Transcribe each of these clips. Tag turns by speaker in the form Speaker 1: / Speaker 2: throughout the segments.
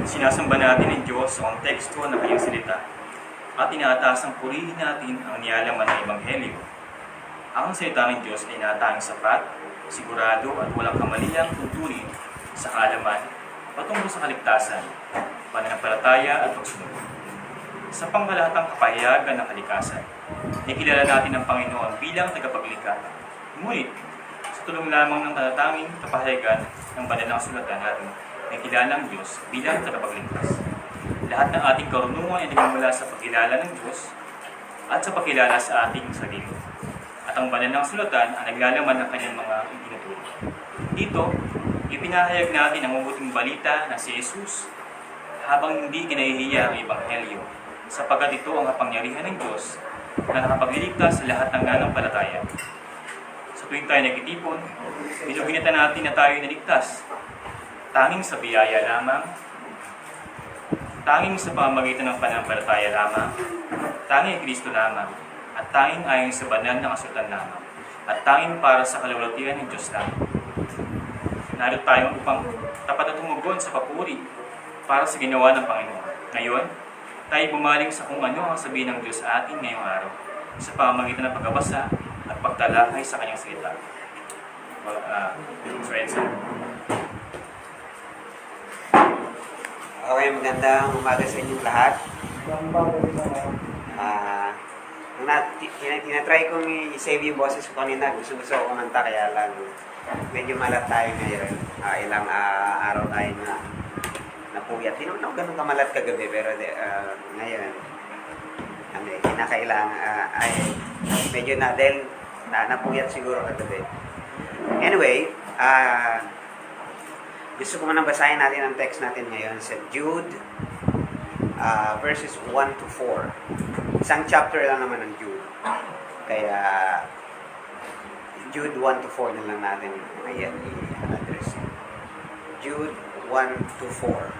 Speaker 1: Sinasamba natin ang Diyos sa konteksto ng kanyang salita at inaatasang purihin natin ang niyalaman ng Ebanghelyo. Ang salita ng Diyos ay inaatahang sapat, sigurado at walang kamaliang tuturin sa kaalaman patungkol sa kaligtasan, pananampalataya at pagsunod. Sa pangkalahatang kapahayagan ng kalikasan, nakilala natin ang Panginoon bilang tagapaglikha. Ngunit, sa tulong lamang ng tatatanging kapahayagan ng banal na kasulatan natin, nakilala ang Diyos bilang tagapagligtas. Lahat ng ating karunungan ay nagmumula sa pagkilala ng Diyos at sa pagkilala sa ating sarili. At ang banal na kasulatan ang naglalaman ng kanyang mga itinuturo. Dito, ipinahayag natin ang mabuting balita na si Jesus habang hindi kinahihiya ang Ebanghelyo, sapagkat ito ang kapangyarihan ng Diyos na nakapagliligtas sa lahat ng nanampalataya. Sa tuwing tayo nagtitipon, binuginatan natin na tayo naligtas. Tanging sa biyaya lamang, tanging sa pamamagitan ng pananampalataya lamang, tanging Kristo lamang, at tanging ayon sa banal na kasulatan lamang, at tanging para sa kalulatian ng Diyos lamang. Narito tayo upang tapat at tumugon sa papuri para sa ginawa ng Panginoon. Ngayon, tayo bumaling sa kung ano ang sabihin ng Diyos sa atin ngayong araw sa pamamagitan ng pagbabasa at pagtalakay sa kanyang salita. Friends,
Speaker 2: okay, magandang umaga sa inyong lahat. Tinatry kong i-save yung boses ko kanina. Gusto ko kumanta, kaya lang medyo malat tayo ngayon. Ilang araw tayo na napuyat. Hindi naman ako ganun kamalat kagabi, pero ngayon, kinakailangan, medyo na, dahil napuyat siguro kagabi. Anyway, gusto ko manang basahin natin ang text natin ngayon sa Jude, verses 1 to 4. Isang chapter lang naman ng Jude. Kaya, Jude 1 to 4 na lang natin i-address. Jude 1 to 4.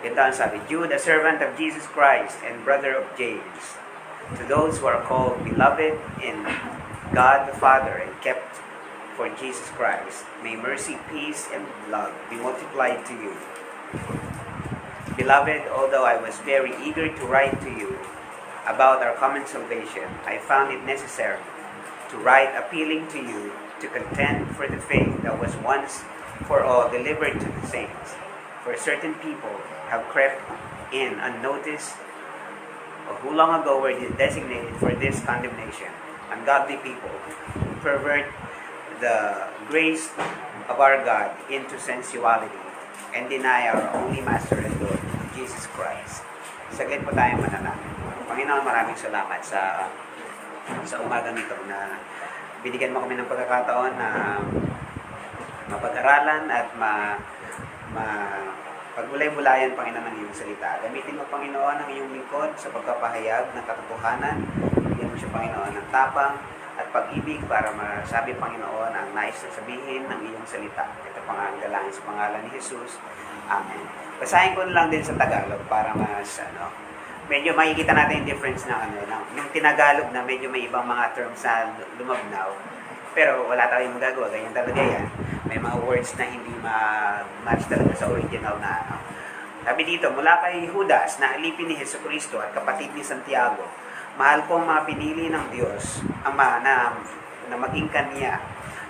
Speaker 2: Ito ang sabi, Jude, a servant of Jesus Christ and brother of James, to those who are called beloved in God the Father and kept for Jesus Christ, may mercy, peace, and love be multiplied to you. Beloved, although I was very eager to write to you about our common salvation, I found it necessary to write appealing to you to contend for the faith that was once for all delivered to the saints. For certain people have crept in unnoticed, who long ago were designated for this condemnation, ungodly people who pervert the grace of our God into sensuality and deny our only Master and Lord, Jesus Christ. Saglit po tayong manalangin. Panginoon, maraming salamat sa umagang ito na binigyan mo kami ng pagkakataon na mapag-aralan at pagbulay-bulayan, Panginoon, ng iyong salita. Gamitin mo, Panginoon, ang iyong lingkod sa pagkapahayag ng katotohanan. Bigyan mo siya, Panginoon, ng tapang at pag-ibig para masabi, Panginoon, ang nais na sabihin ng iyong salita. Ito pang ang dalangin sa pangalan ni Jesus. Amen. Basahin ko lang din sa Tagalog para medyo makikita natin yung difference ng yung Tinagalog na medyo may ibang mga terms na lumabnaw. Pero wala tayong magagawa, ganyan talaga yan. May mga words na hindi ma-match talaga sa original na Sabi dito, mula kay Judas na alipin ni Jesucristo at kapatid ni Santiago, mahal kong mga pinili ng Diyos, Ama, na maging kanya,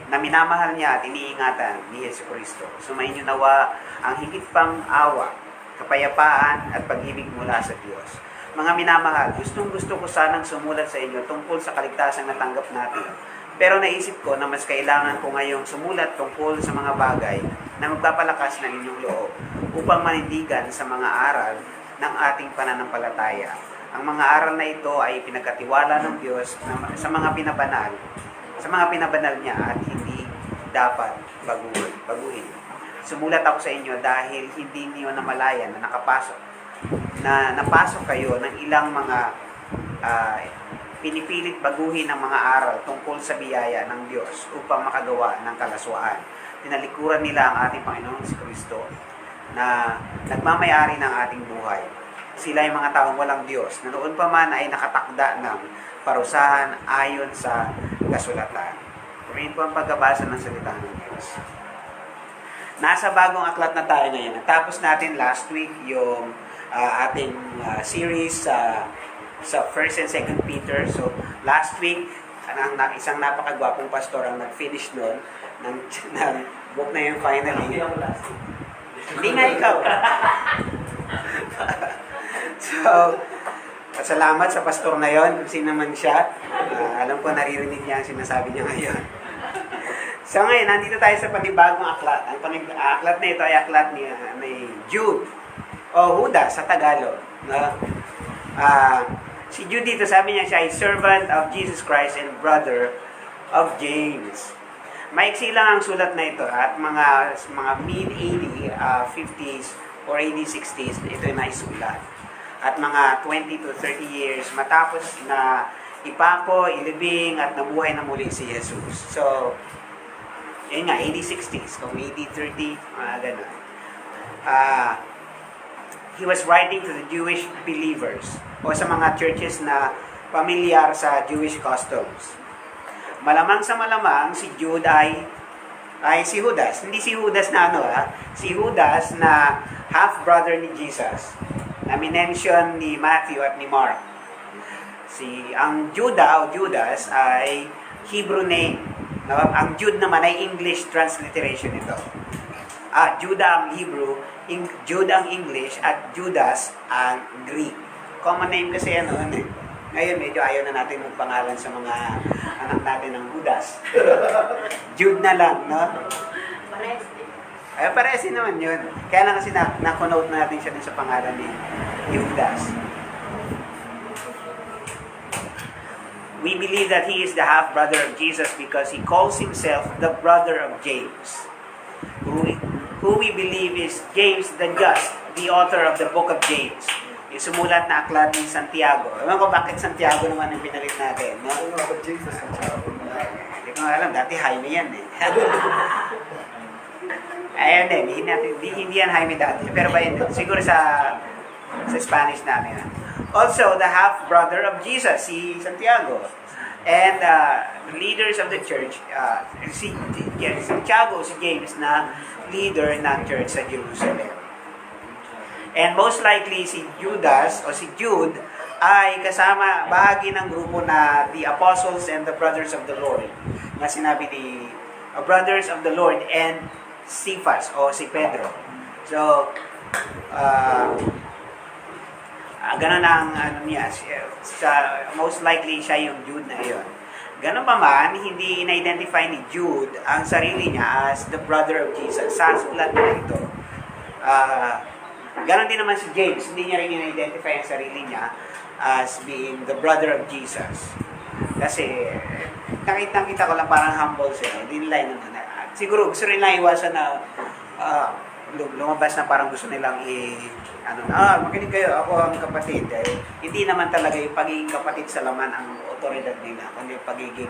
Speaker 2: na minamahal niya at iniingatan ni Jesucristo. Sumainyo nawa ang higit pang awa, kapayapaan at pag-ibig mula sa Diyos. Mga minamahal, gustong-gusto ko sanang sumulat sa inyo tungkol sa kaligtasang natanggap natin. Pero naisip ko na mas kailangan ko ngayong sumulat tungkol sa mga bagay na magpapalakas ng inyong loob upang manindigan sa mga aral ng ating pananampalataya. Ang mga aral na ito ay pinagkatiwala ng Diyos sa mga pinabanal niya at hindi dapat baguhin. Sumulat ako sa inyo dahil hindi niyo namalayan na napasok kayo ng ilang mga pinipilit baguhin ng mga aral tungkol sa biyaya ng Diyos upang makagawa ng kalaswaan. Tinalikuran nila ang ating Panginoon si Kristo na nagmamayari ng ating buhay. Sila ay mga taong walang Diyos na noon pa man ay nakatakda ng parusahan ayon sa kasulatan. Purihin po ang pagbabasa ng salita ng Diyos. Nasa bagong aklat na tayo ngayon. Natapos natin last week yung ating series sa 1st and 2nd Peter. So, last week, isang napakagwapong pastor ang nag-finish nun ng book na yung finally. Hindi nga ikaw. So, salamat sa pastor na yon, kung sino man siya. Alam ko naririnig niya ang sinasabi niya ngayon. So ngayon, nandito tayo sa panibagong aklat. Ang aklat na ito ay aklat ni Jude o Judas sa Tagalog. No? Si Jude dito, sabi niya siya ay servant of Jesus Christ and brother of James. Maiksi lang ang sulat na ito at mga mid-AD 50s or AD 60s ito ay naisulat. At mga 20 to 30 years matapos na ipako, ilibing at nabuhay na muli si Jesus. So, yun nga, AD 60s, kung AD 30, mga ganun. He was writing to the Jewish believers o sa mga churches na pamilyar sa Jewish customs. Malamang sa malamang, si Jude ay si Judas. Hindi si Judas na si Judas na half-brother ni Jesus, na minention ni Matthew at ni Mark. Ang Judah o Judas ay Hebrew name. Ang Jude naman ay English transliteration ito. Judah ang Hebrew, Jude ang English, at Judas ang Greek. Common name kasi yan. Ngayon, medyo ayaw na natin magpangalan sa mga anak natin ng Judas. Jude na lang, no? Parehas din naman yun. Kaya lang kasi na-connote natin siya din sa pangalan ni Judas. We believe that he is the half-brother of Jesus because he calls himself the brother of James, who we believe is James the Just, the author of the book of James. Yung sumulat na aklat ni Santiago. Ewan ko bakit Santiago naman ang pinalit natin, no? Hindi ko alam, dati Jaime yan eh. Ayan din, hindi yan Jaime dati. Pero ba yun, siguro sa Spanish namin. Also, the half-brother of Jesus, si Santiago. And the leaders of the church, si Santiago, si James, na leader ng church sa Jerusalem. And most likely, si Judas o si Jude ay kasama, bahagi ng grupo na the apostles and the brothers of the Lord. Na sinabi ni brothers of the Lord and Cephas o si Pedro. So, ganun ang niya. Most likely siya yung Jude na yun. Ganun pa man, hindi in-identify ni Jude ang sarili niya as the brother of Jesus. Sa sulat na ito. Ganun din naman si James. Hindi niya rin in-identify ang sarili niya as being the brother of Jesus. Kasi, nakita ko lang parang humble siya. Hindi nila siguro gusto rin lang iwasan na lumabas na parang gusto nilang makinig kayo, ako ang kapatid. Hindi naman talaga yung pagiging kapatid sa laman ang otoridad nila, kundi yung pagiging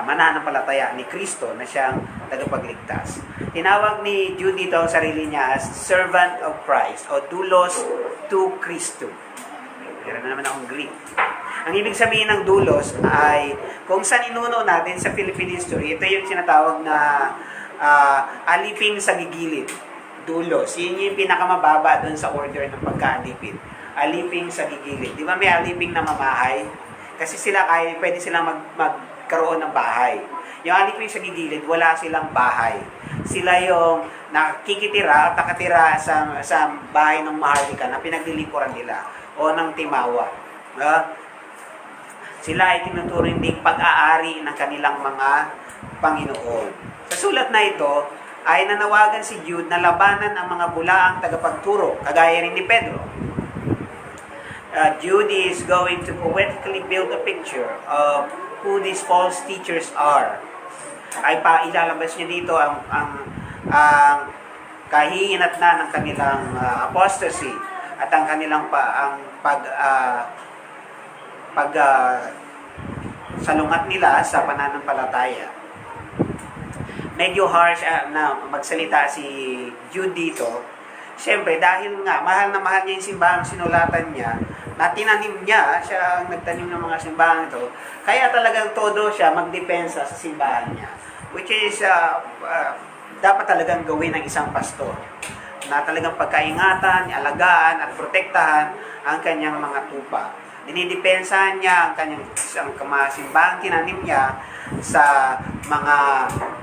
Speaker 2: mananampalataya ni Kristo na siyang tagapagligtas. Tinawag ni Jude dito ang sarili niya as servant of Christ o doulos to Christo. Meron na naman akong Greek. Ang ibig sabihin ng doulos ay kung saan inuno natin sa Philippine history, ito yung sinatawag na aliping sa gigilid. Dulos. Yun yung pinakamababa doon sa order ng pagka-alipin. Aliping sa gigilid. Di ba may aliping na mamahay? Kasi pwede silang magkaroon ng bahay. Yung aliping sa gigilid, wala silang bahay. Sila yung nakikitira at nakatira sa bahay ng maharlika na pinaglilikuran nila o ng timawa. Sila ay tinuturing ding pag-aari ng kanilang mga Panginoon. Sa sulat na ito, ay nanawagan si Jude na labanan ang mga bulaang tagapagturo, kagaya rin ni Pedro. Jude is going to poetically build a picture of who these false teachers are. Ay ilalabas niya dito ang kahihinatnan ng kanilang apostasy at ang kanilang salungat nila sa pananampalataya. Medyo harsh na magsalita si Jude dito. Siyempre, dahil nga, mahal na mahal niya yung simbahang sinulatan niya, na tinanim niya, siya ang nagtanim ng mga simbahan ito, kaya talagang todo siya magdepensa sa simbahan niya. Which is dapat talagang gawin ng isang pastor, na talagang pagkaingatan, alagaan at protektahan ang kanyang mga tupa. Dinidepensahan niya ang kanyang simbahan tinanim niya sa mga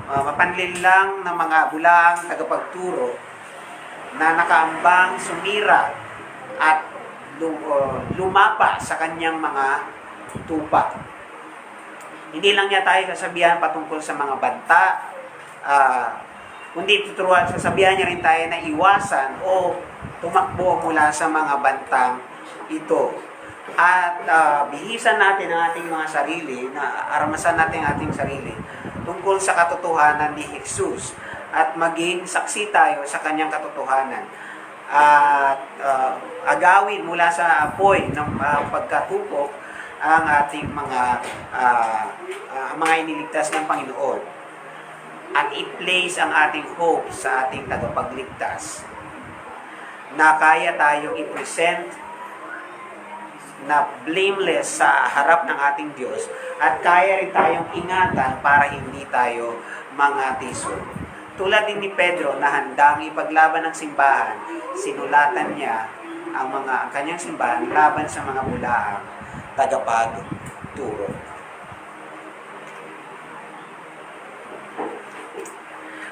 Speaker 2: mapanlinlang na mga bulaang tagapagturo na nakaambang sumira at lumapa sa kanyang mga tupa. Hindi lang niya tayo sasabihan patungkol sa mga banta, kundi sasabihan niya rin tayo na iwasan o tumakbo mula sa mga bantang ito. At bihisan natin ang ating mga sarili, na aramasan natin ang ating sarili tungkol sa katotohanan ni Jesus at maging saksi tayo sa kanyang katotohanan. At agawin mula sa apoy ng pagkatupok ang ating mga iniligtas ng Panginoon. At i-place ang ating hope sa ating tagapagligtas, na kaya tayong i-present na blameless sa harap ng ating Diyos, at kaya rin tayong ingatan para hindi tayo mangatisod. Tulad din ni Pedro na handang ipaglaban ng simbahan, sinulatan niya ang kanyang simbahan laban sa mga bulaang tagapagturo.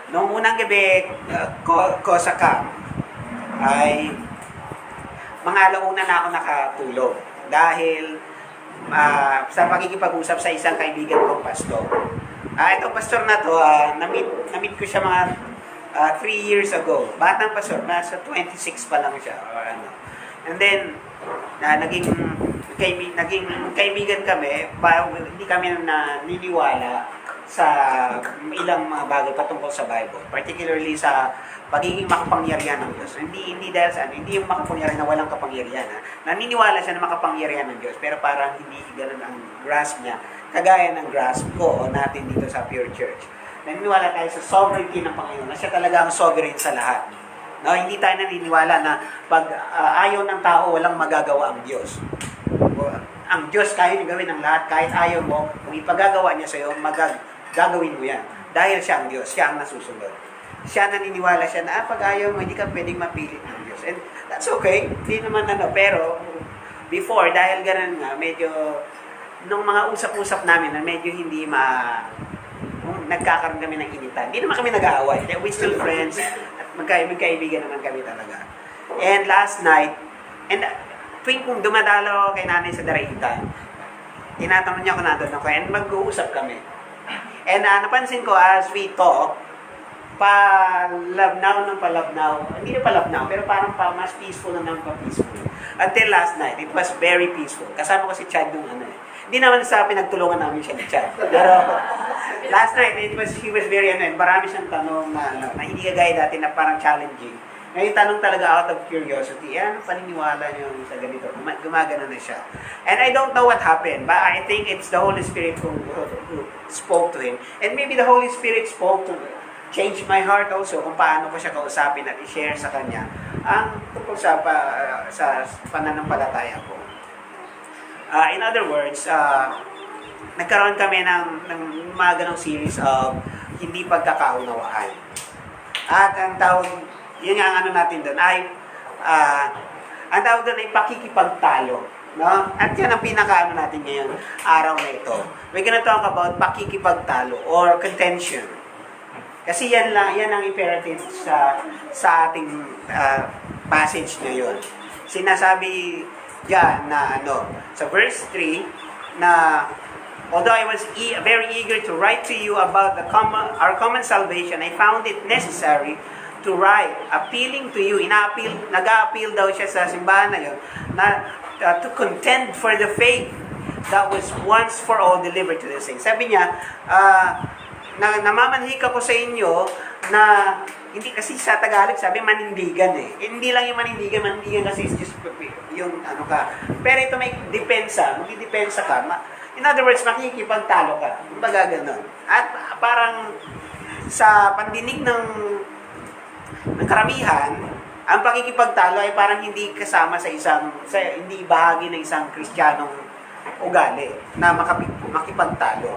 Speaker 2: Noong unang gabi ko sa camp ay mga alauna na ako nakatulog dahil sa pakikipag-usap sa isang kaibigan kong pastor. Itong pastor na to, na-meet ko siya mga 3 years ago. Batang pastor, nasa 26 pa lang siya. And then, naging kaibigan kami, hindi kami naniniwala sa ilang mga bagay patungkol sa Bible, particularly sa pagiging makapangyarihan ng Diyos. Hindi dahil sa hindi yung makapangyarihan na walang kapangyarihan. Naniniwala siya na makapangyarihan ng Diyos, pero parang hindi ganun ang grasp niya, kagaya ng grasp ko o natin dito sa Pure Church. Naniniwala tayo sa sovereignty ng Panginoon, na siya talaga ang sovereign sa lahat. No, hindi tayo naniniwala na pag ayaw ng tao, walang magagawa ang Diyos. Ang Diyos kaya niya gawin ang lahat, kahit ayaw mo, kung ipagagawa niya sa iyo, gagawin mo yan. Dahil siya ang Diyos, siya ang nasusunod. Siya naniniwala siya na pag ayaw mo, hindi ka pwedeng mapilit ng Diyos. And that's okay, hindi naman pero before, dahil ganun nga, medyo, nung mga usap-usap namin, na medyo hindi nagkakaroon kami ng initan. Hindi naman kami nag-aaway. We still friends, at magkaibigan naman kami talaga. And last night, tuwing kung dumadalo kay nanay sa Daraitan, tinatanong niya kung nandun ako, and mag-uusap kami. And napansin ko as we talk, pa-labnaw, hindi na pa-labnaw, pero parang mas peaceful na pa-peaceful. Until last night, it was very peaceful. Kasama ko si Chad nung Hindi naman sa pinagtulungan namin siya ni Chad. Pero last night, he was very marami siyang tanong na hindi kagaya dati na parang challenging. Ngayon tanong talaga out of curiosity, paniniwala niyo sa ganito, gumagana na siya. And I don't know what happened, but I think it's the Holy Spirit who spoke to him. And maybe the Holy Spirit spoke to changed my heart also kung paano ko siya kausapin at i-share sa kanya ang tungkol sa pananampalataya ko. In other words, nagkaroon kami ng mga ganong series of hindi pagkakaunawaan. At ang tawag, yun nga ang natin doon ay, ang tawag doon ay pakikipagtalo. No? At yan ang pinaka natin ngayon, araw na ito. We're gonna talk about pakikipagtalo or contention. Kasi yan ang imperative sa ating passage ngayon. Sinasabi diyan na sa verse 3 na although I was very eager to write to you about our common salvation, I found it necessary to write, appealing to you, nag-a-appeal daw siya sa simbahan na yun, na to contend for the faith that was once for all delivered to the saints. Sabi niya, namamanhik ako sa inyo na, hindi kasi sa Tagalog sabi manindigan Hindi lang yung manindigan kasi is just yung ka. Pero ito may magdidepensa ka. In other words, makikipagtalo ka. Kumbaga ganun. At parang sa pandinig ng karamihan, ang pakikipagtalo ay parang hindi kasama hindi bahagi ng isang Kristiyanong ugali na makipagtalo.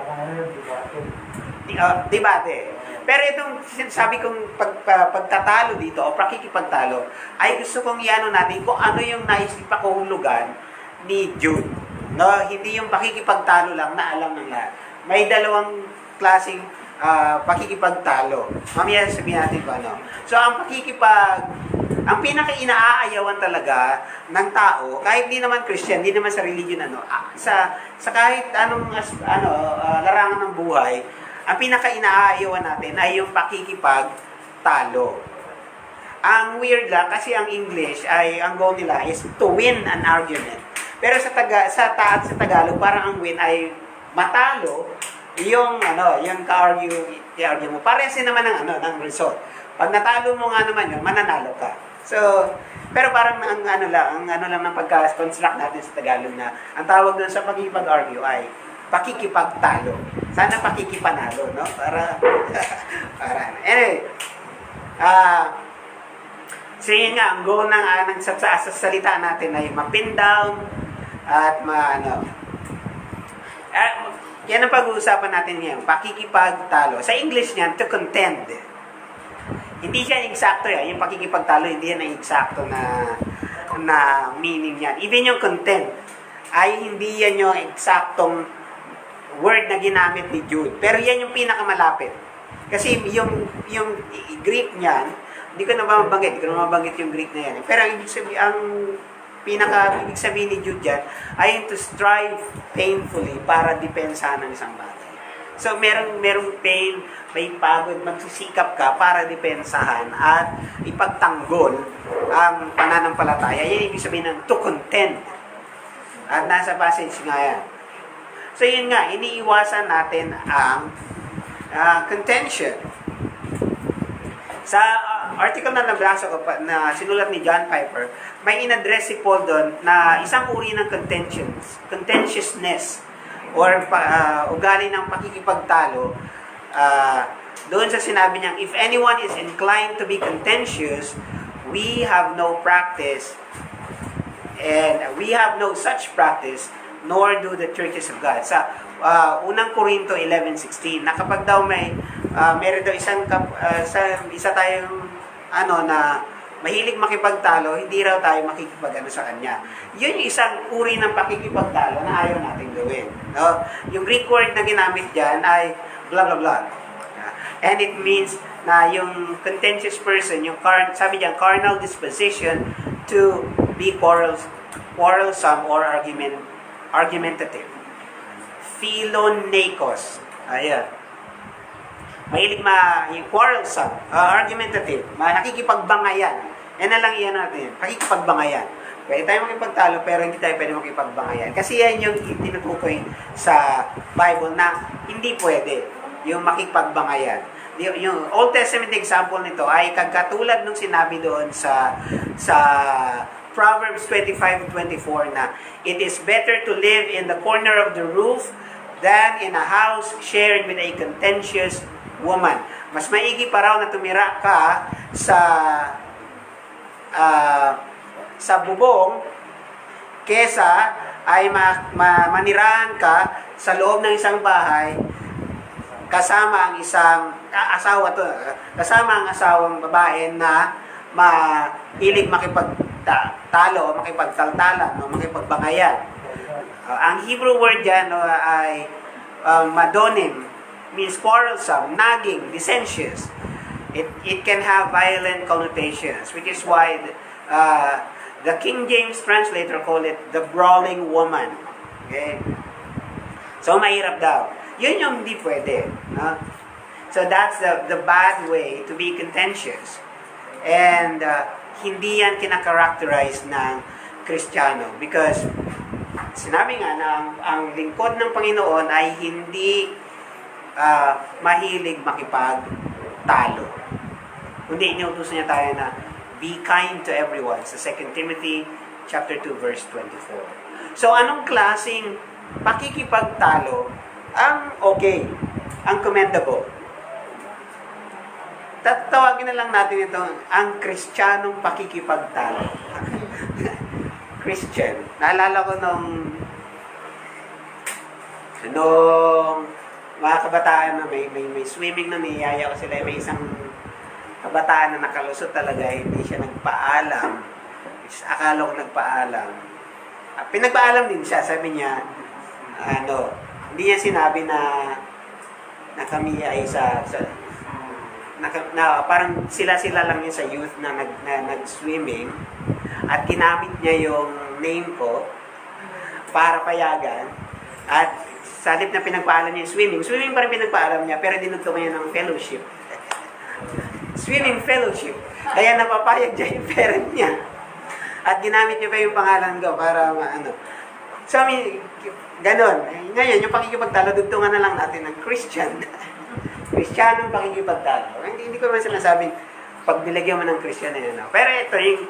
Speaker 2: debate. Pero itong sinasabi kong pagtatalo dito o pakikipagtalo ay gusto kong iano natin kung ano yung nais ipakahulugan ni Jude. No, hindi yung pakikipagtalo lang na alam ng lahat. May dalawang klaseng pakikipagtalo. Mamaya sabihin natin kung ano. So ang pinaka-inaaayawan talaga ng tao, kahit di naman Christian, di naman sa religion sa kahit anong larangan ng buhay, ang pinaka-inaaayawan natin ay yung pakikipagtalo. Ang weird lang kasi ang English ay ang goal nila is to win an argument. Pero sa Tagalog parang ang win ay matalo yung ka-argue mo. Parehas din naman ng result. Pag natalo mo nga naman yun, mananalo ka. So, pero parang ang ano lang ng pagka-construct natin sa Tagalog na ang tawag doon sa pakikipag-argue ay pakikipagtalo. Sana pakikipanalo, no? Para anyway, so yun nga, ang goal ng sa salita natin ay ma-pin down at yan ang pag-uusapan natin ngayon, pakikipagtalo. Sa English niyan, to contend. Hindi siya eksakto yan. Yung pakikipagtalo, hindi yan ang eksakto na meaning yan. Even yung content ay hindi yan yung eksaktong word na ginamit ni Jude. Pero yan yung pinakamalapit. Kasi yung Greek niyan, hindi ko na mabanggit yung Greek na yan. Pero ang ibig sabihin ni Jude yan ay to strive painfully para depensahan ng isang bagay. So, merong pain, may pagod, magsisikap ka para depensahan at ipagtanggol ang pananampalataya. Yan ibig sabihin ng to contend. At nasa passage nga yan. So, yun nga, iniiwasan natin ang contention. Sa article na nabasa ko na sinulat ni John Piper, may inaddress si Paul doon na isang uri ng contentiousness or ugali ng pakikipagtalo. Doon sa sinabi niyang, if anyone is inclined to be contentious, we have no practice and we have no such practice, nor do the churches of God. Sa unang Korinto 11:16, na kapag daw meron daw isa tayong na mahilig makipagtalo, hindi raw tayo makikipag sa kanya. Yun yung isang uri ng pakikipagtalo na ayaw natin gawin. No? Yung Greek word na ginamit dyan ay blah blah blah. And it means na yung contentious person, sabi diyan, carnal disposition to be quarrelsome or argumentative. Philonakos. Ayan. Mahilig yung quarrelsome, argumentative, nakikipagbangayan. Yan na lang iyan natin, pakikipagbangayan. Pwede tayo makipagtalo, pero hindi tayo pwede makipagbangayan. Kasi yan yung tinutukoy sa Bible na hindi pwede, yung makipagbangayan. Yung Old Testament example nito ay kagkatulad nung sinabi doon sa Proverbs 25:24 na, it is better to live in the corner of the roof than in a house shared with a contentious woman. Mas maigi pa raw na tumira ka sa bubong kesa ay manirahan ka sa loob ng isang bahay kasama ang asawang babae na mahilig makipagtalo, makipagtaltalan, makipagbangayan. Ang Hebrew word dyan ay madonim, means quarrelsome, nagging, dissentious. It can have violent connotations, which is why the King James translator called it the brawling woman. Okay? So, mahirap daw. Yun yung hindi pwede. No? So, that's the bad way to be contentious. And hindi yan kinakarakterize ng Kristiyano. Because, sinabi nga na ang lingkod ng Panginoon ay hindi mahilig makipagtalo. Kundi inuutosan niya tayo na be kind to everyone sa 2 Timothy chapter 2 verse 24. So anong klaseng pakikipagtalo ang okay, ang commendable? Tatawagin na lang natin ito ang Kristiyanong pakikipagtalo. Christian. Naalala ko nung mga kabataan na may swimming na niyaya ko sila. May isang kabataan na nakalusot talaga, hindi siya nagpaalam. Akala ko nagpaalam. Pinagpaalam din siya, sabi niya, hindi niya sinabi na kami ay parang sila lang yun sa youth na nag-swimming at ginamit niya yung name ko para payagan at sa halip na pinagpaalam niya yung swimming pa rin pinagpaalam niya pero dinugtong niya ng fellowship. Swimming fellowship. Kaya napapayag niya yung parent niya. At ginamit niya pa yung pangalan ko para So, ganon. Ngayon, yung pakikipagtalo, dugtungan na lang natin ng Christian. Kristiyanong pakikipagtalo. Hindi ko naman sinasabing pag nilagyan mo ng Christian na yun. Pero ito,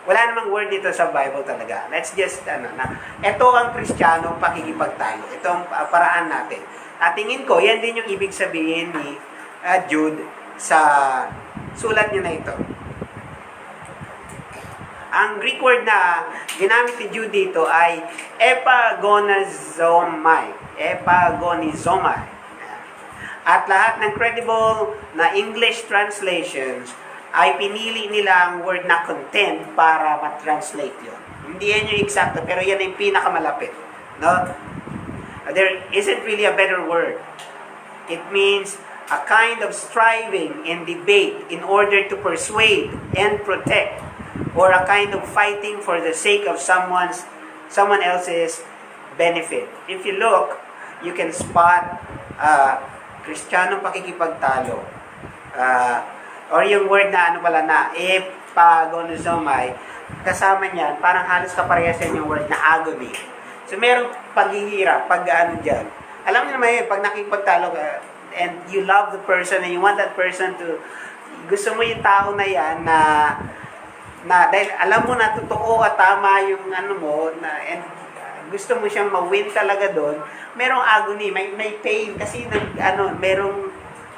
Speaker 2: wala namang word dito sa Bible talaga. Let's just, ito ang Kristiyanong pakikipagtalo. Ito ang paraan natin. At tingin ko, yan din yung ibig sabihin ni Jude sa sulat niya na ito. Ang Greek word na ginamit ni Jude dito ay epagonizomai. Epagonizomai. At lahat ng credible na English translations ay pinili nila ang word na content para ma-translate yun. Hindi yan yung eksakto, pero yan yung pinakamalapit. No? There isn't really a better word. It means a kind of striving and debate in order to persuade and protect, or a kind of fighting for the sake of someone else's benefit. If you look, you can spot Kristiyanong pakikipagtalo. Or yung word na epagonizomai, kasama niyan, parang halos kaparehas yan yung word na agony. So, merong paghihirap, dyan. Alam niyo naman yun, pag nakikipagtalo ka, and you love the person, and you want that person to, gusto mo yung tao na yan na dahil alam mo na totoo at tama yung and gusto mo siyang ma-win talaga doon, merong agony, may pain kasi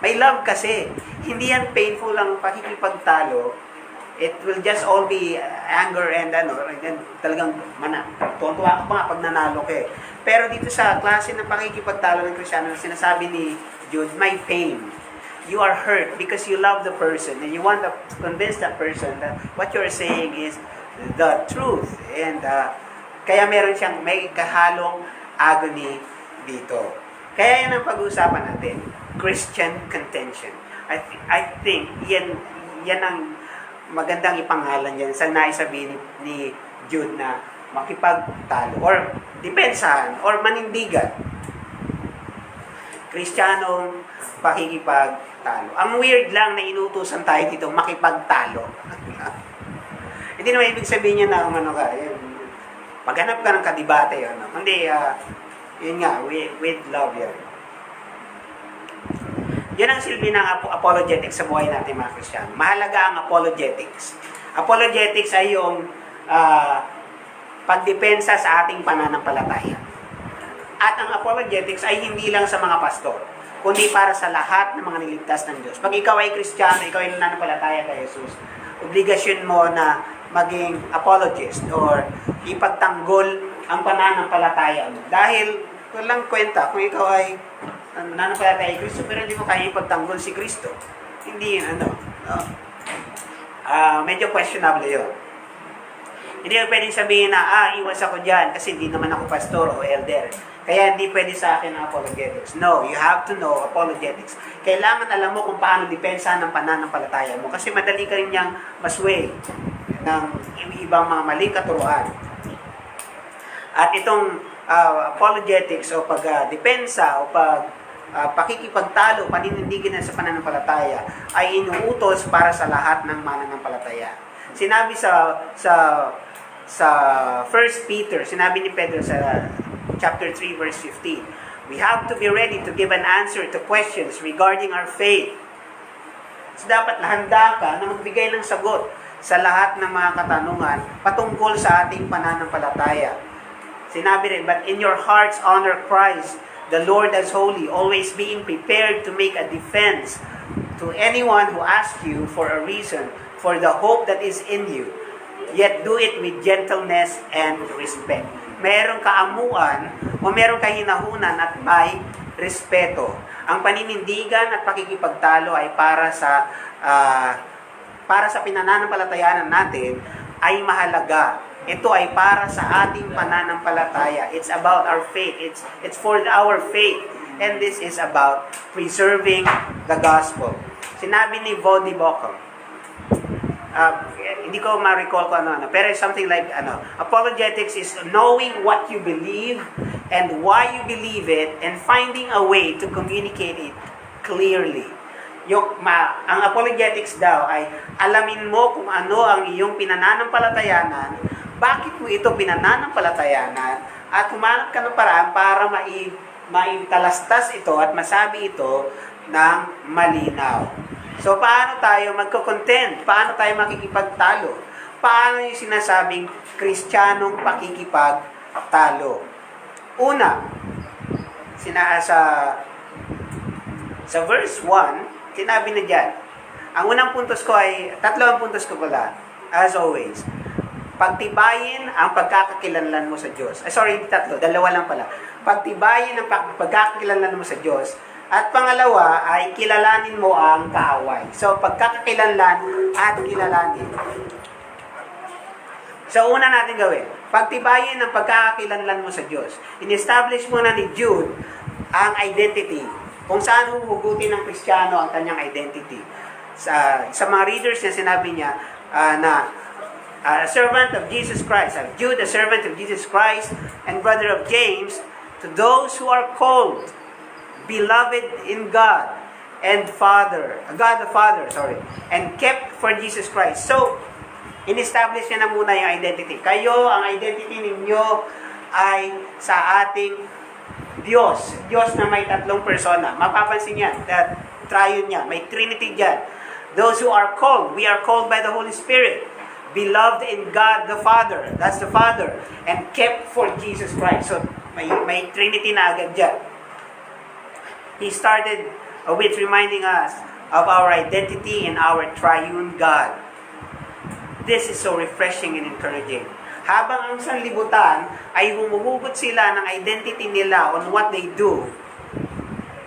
Speaker 2: may love kasi. Hindi yan painful ang pakikipagtalo. It will just all be anger and talagang tuwa ka pa nga pag nanalo ka eh. Pero dito sa klase ng pakikipagtalo ng Kristiyano, sinasabi ni Jude, may pain. You are hurt because you love the person and you want to convince that person that what you're saying is the truth. And kaya may kahalong agony dito. Kaya yan ang pag-uusapan natin, Christian contention. I think yan ang magandang ipangalan yan sa naisabihin ni Jude na makipagtalo or depensahan or manindigan. Kristiyanong pakikipagtalo. Ang weird lang na inutusan tayo dito, makipagtalo. Hindi naman ibig sabihin niya na maghanap ka ng kadibate. Hindi, yun nga, with love yan. Yan ang silbi ng apologetics sa buhay natin mga Kristiyano. Mahalaga ang apologetics. Apologetics ay yung pagdepensa sa ating pananampalataya. At ang apologetics ay hindi lang sa mga pastor, kundi para sa lahat ng mga niligtas ng Diyos. Pag ikaw ay Kristiyano, ikaw ay nananampalataya kay Jesus, obligasyon mo na maging apologist or ipagtanggol ang pananampalataya mo. Dahil walang kwenta kung ikaw ay nananampalataya kay Kristo pero hindi mo kaya ipagtanggol si Kristo. Hindi yun medyo questionable yun. Hindi mo pwedeng sabihin na, iwas ako dyan kasi hindi naman ako pastor o elder. Kaya hindi pwede sa akin ang apologetics. No, you have to know apologetics. Kailangan alam mo kung paano depensahan ng pananampalataya mo kasi madali ka rin niyang masway ng ibang mga maling katuruan. At itong apologetics o pagdepensa o pakikipagtalo, paninindigin na sa pananampalataya ay inuutos para sa lahat ng mananampalataya. Sinabi sa 1 Peter, sinabi ni Pedro sa chapter 3 verse 15, we have to be ready to give an answer to questions regarding our faith. So dapat handa ka na magbigay ng sagot sa lahat ng mga katanungan patungkol sa ating pananampalataya. Sinabi rin, but in your hearts honor Christ, the Lord as holy, always being prepared to make a defense to anyone who asks you for a reason for the hope that is in you. Yet do it with gentleness and respect. Merong kaamuan o merong kahinahunan at may respeto. Ang paninindigan at pakikipagtalo ay para sa pinananampalatayanan natin ay mahalaga. Ito ay para sa ating pananampalataya. It's about our faith. It's for our faith. And this is about preserving the gospel. Sinabi ni Vodi Bokal, hindi ko ma-recall ko ano, pero something like, apologetics is knowing what you believe and why you believe it and finding a way to communicate it clearly. Ang apologetics daw ay alamin mo kung ano ang iyong pinananampalatayanan, bakit mo ito pinananampalatayanan, at humanap ka ng paraan para maitalastas ito at masabi ito ng malinaw. So, paano tayo magko-content? Paano tayo makikipagtalo? Paano yung sinasabing Kristiyanong pakikipagtalo? Una, sa verse 1, sinabi na dyan, ang unang puntos ko ay, tatlong puntos ko pala, as always, pagtibayin ang pagkakakilanlan mo sa Diyos. Sorry, tatlo, dalawa lang pala. Pagtibayin ang pagkakakilanlan mo sa Diyos. At pangalawa ay kilalanin mo ang kaaway. So, pagkakakilanlan at kilalanin. So, una natin gawin. Pagtibayin ang pagkakakilanlan mo sa Diyos. In-establish mo na ni Jude ang identity. Kung saan huhugutin ng Kristiyano ang kanyang identity. Sa mga readers niya, sinabi niya a servant of Jesus Christ. Jude, a servant of Jesus Christ and brother of James, to those who are called, beloved in God and God the Father, and kept for Jesus Christ. So, in-establish niya na muna yung identity. Kayo, ang identity ninyo ay sa ating Diyos. Diyos na may tatlong persona. Mapapansin yan, that triune niya, may Trinity dyan. Those who are called, we are called by the Holy Spirit. Beloved in God the Father, that's the Father, and kept for Jesus Christ. So, may Trinity na agad dyan. He started with reminding us of our identity in our triune God. This is so refreshing and encouraging. Habang ang sanlibutan ay humuhugot sila ng identity nila on what they do,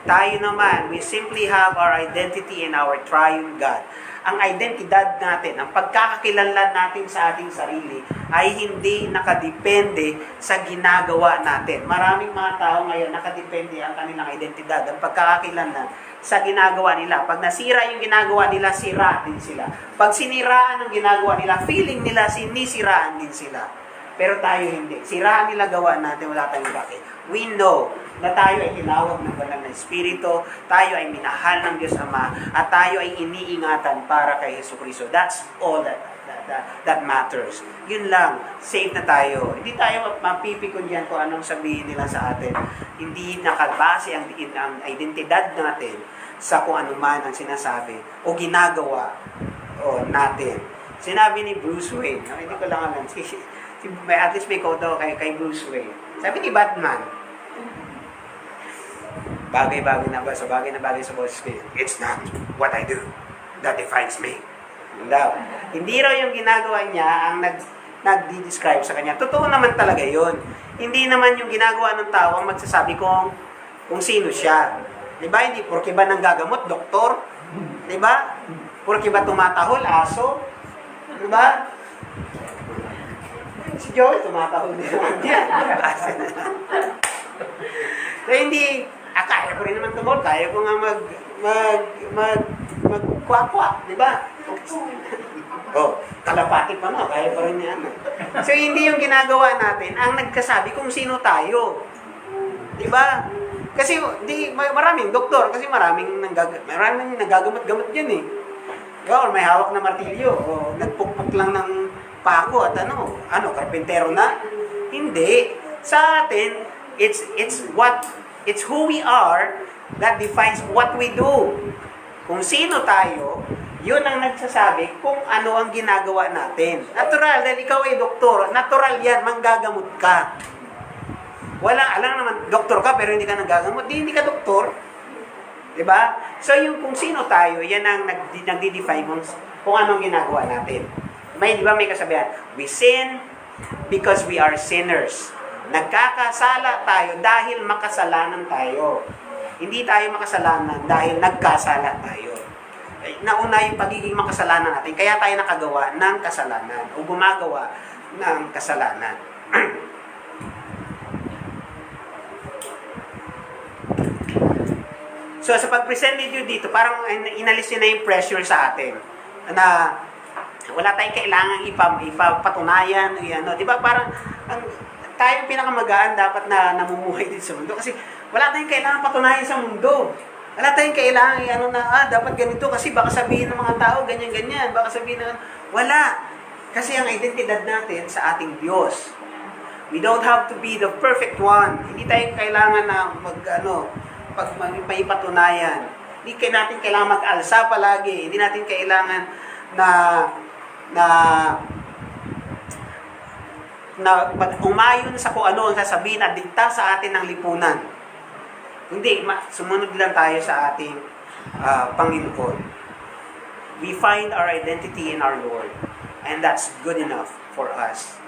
Speaker 2: tayo naman, we simply have our identity in our triune God. Ang identidad natin, ang pagkakakilanlan natin sa ating sarili ay hindi nakadepende sa ginagawa natin. Maraming mga tao ngayon nakadepende ang kanilang identidad, ang pagkakakilanlan sa ginagawa nila. Pag nasira yung ginagawa nila, sira din sila. Pag siniraan ang ginagawa nila, feeling nila sinisiraan din sila. Pero tayo hindi. Siraan nila gawa natin, wala tayong bakit. We know na tayo ay tinawag ng banal na Espiritu, tayo ay minahal ng Diyos Ama, at tayo ay iniingatan para kay Jesucristo. That's all that matters. Yun lang, safe na tayo. Hindi tayo mapipikon yan kung anong sabihin nila sa atin. Hindi nakabase ang identidad natin sa kung ano man ang sinasabi o ginagawa natin. Sinabi ni Bruce Wayne, hindi ko lang alam, at least may quote kay Bruce Wayne. Sabi ni Batman, bagay-bagay na bagay sa boses ko, it's not what I do that defines me. Hindi raw yung ginagawa niya ang nag-describe sa kanya. Totoo naman talaga yun. Hindi naman yung ginagawa ng tao ang magsasabi kung sino siya. Diba? Hindi, porke ba nanggagamot, doktor? Diba? Porke ba tumatahol, aso? Diba? Si Joel, tumatahol din naman yan. So, hindi, kaya ko rin naman tumol, kaya ko nga mag-kwak-kwak, di ba? Kalapati pa na, kaya pa rin yan. So, hindi yung ginagawa natin ang nagkasabi kung sino tayo. Di ba? Kasi, maraming doktor, kasi maraming nagagamot-gamot dyan eh. Or may hawak na martilyo, o nagpukpuk lang ng pako at karpentero na. Hindi. Sa atin, it's who we are that defines what we do. Kung sino tayo, yun ang nagsasabi kung ano ang ginagawa natin. Natural, dahil ikaw ay doktor, natural yan, manggagamot ka. Alam naman, doktor ka pero hindi ka nanggagamot, hindi ka doktor. Diba? So yung kung sino tayo, yan ang nagdi-define kung anong ginagawa natin. Di ba may kasabihan? We sin because we are sinners. Nagkakasala tayo dahil makasalanan tayo. Hindi tayo makasalanan dahil nagkasala tayo. Nauna yung pagiging makasalanan natin, kaya tayo nakagawa ng kasalanan o gumagawa ng kasalanan. So sa pag-present video dito, parang inalis niya na yung pressure sa atin na wala tayong kailangang ipapatunayan, ano, 'di ba? Parang tayong pinakamagaan dapat na namumuhay dito sa mundo kasi wala tayong kailangang patunayan sa mundo. Wala tayong kailangan dapat ganito kasi baka sabihin ng mga tao ganyan-ganyan, baka sabihin ng wala. Kasi ang identidad natin sa ating Diyos. We don't have to be the perfect one. Hindi tayo kailangan na may patunayan. Hindi natin kailangan mag-alsa palagi. Hindi natin kailangan na umayon sa kung ano ang sasabihin at dikta sa atin ng lipunan. Hindi, sumunod lang tayo sa ating Panginoon. We find our identity in our Lord. And that's good enough for us.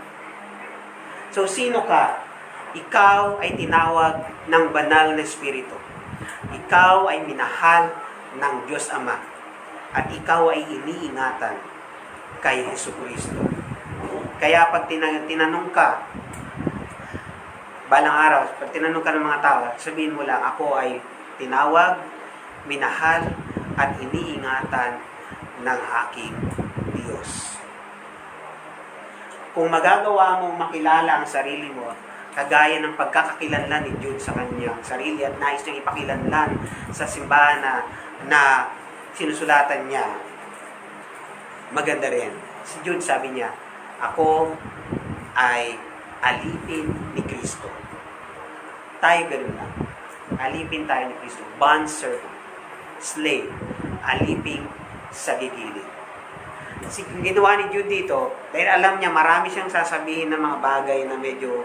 Speaker 2: So, sino ka? Ikaw ay tinawag ng banal na Espiritu. Ikaw ay minahal ng Diyos Ama. At ikaw ay iniingatan kay Jesucristo. Kaya pag tinanong ka, balang araw, pag tinanong ka ng mga tao, sabihin mo lang, ako ay tinawag, minahal, at iniingatan ng aking Diyos. Kung magagawa mo makilala ang sarili mo, kagaya ng pagkakakilanlan ni Jude sa kanyang sarili at nais niyang ipakilanlan sa simbahan na sinusulatan niya, maganda rin. Si Jude sabi niya, ako ay alipin ni Kristo. Tayo ganun lang. Alipin tayo ni Kristo. Bond servant. Slave. Alipin sa gigilid. Ginawa ni Jude dito, dahil alam niya marami siyang sasabihin ng mga bagay na medyo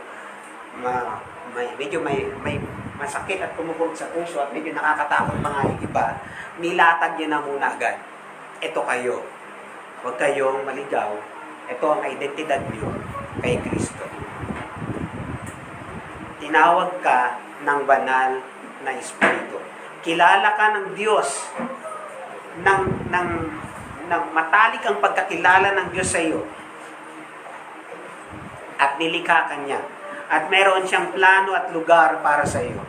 Speaker 2: may masakit at pumupunta sa puso at medyo nakakatakot pa nga yung iba, nilatag niya na muna agad. Ito kayo. Huwag kayong maligaw. Ito ang identidad niyo kay Kristo. Tinawag ka ng banal na Espiritu. Kilala ka ng Diyos ng matalik ang pagkakilala ng Diyos sa iyo. At nilikha ka niya. At meron siyang plano at lugar para sa iyo.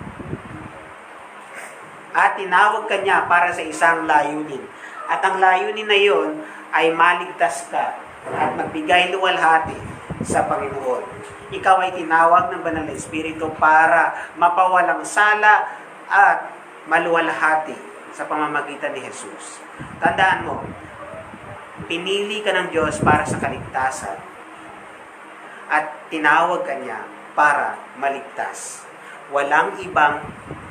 Speaker 2: At tinawag ka niya para sa isang layunin. At ang layunin na iyon ay maligtas ka at magbigay luwalhati sa Panginoon. Ikaw ay tinawag ng Banal na Espiritu para mapawalang sala at maluwalhati sa pamamagitan ni Jesus. Tandaan mo, pinili ka ng Diyos para sa kaligtasan at tinawag ka niya para maligtas. Walang ibang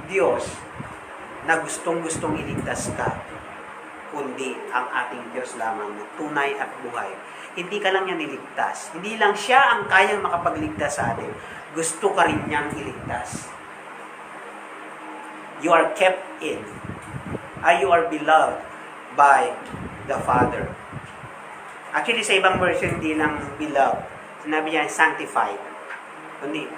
Speaker 2: Diyos na gustong-gustong iligtas ka, kundi ang ating Diyos lamang na tunay at buhay. Hindi ka lang niya niligtas. Hindi lang siya ang kayang makapagligtas sa atin. Gusto ka rin niyang iligtas. You are kept in. You are beloved by the Father. Actually, sa ibang version, hindi lang beloved. Sinabi niya, sanctified. Kundi,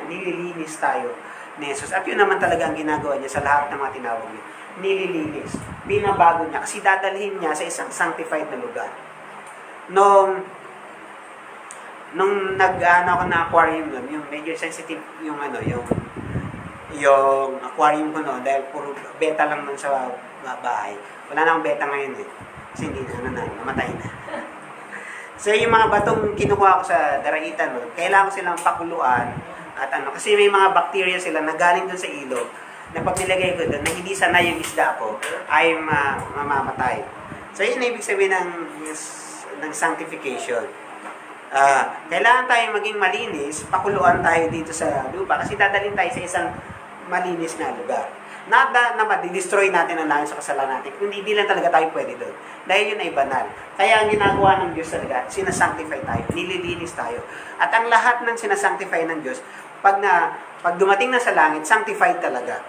Speaker 2: nililinis tayo ni Jesus. At yun naman talaga ang ginagawa niya sa lahat ng mga tinawag niya. Nililinis. Binabago niya. Kasi dadalhin niya sa isang sanctified na lugar. Nung ako na aquarium nun, yung medyo sensitive yung aquarium ko noon, dahil puro beta lang nun sa bahay. Wala na akong beta ngayon eh. Kasi hindi namatay na. So yung mga batong kinukuha ko sa daraitan nun, kailangan ko silang pakuluan at kasi may mga bacteria sila na galing dun sa ilog na pag nilagay ko dun, na hindi sanay yung isda ko, ay mamamatay. So yun na ibig sabihin ng sanctification. Kailangan tayo maging malinis, pakuluan tayo dito sa lupa kasi dadalhin tayo sa isang malinis na lugar. Not na madi-destroy natin ang langit sa kasalanan natin, kundi hindi lang talaga tayo pwede doon. Dahil yun ay banal. Kaya ang ginagawa ng Diyos talaga, sinasanctify tayo, nililinis tayo. At ang lahat ng sinasanctify ng Diyos, pag dumating na sa langit, sanctified talaga.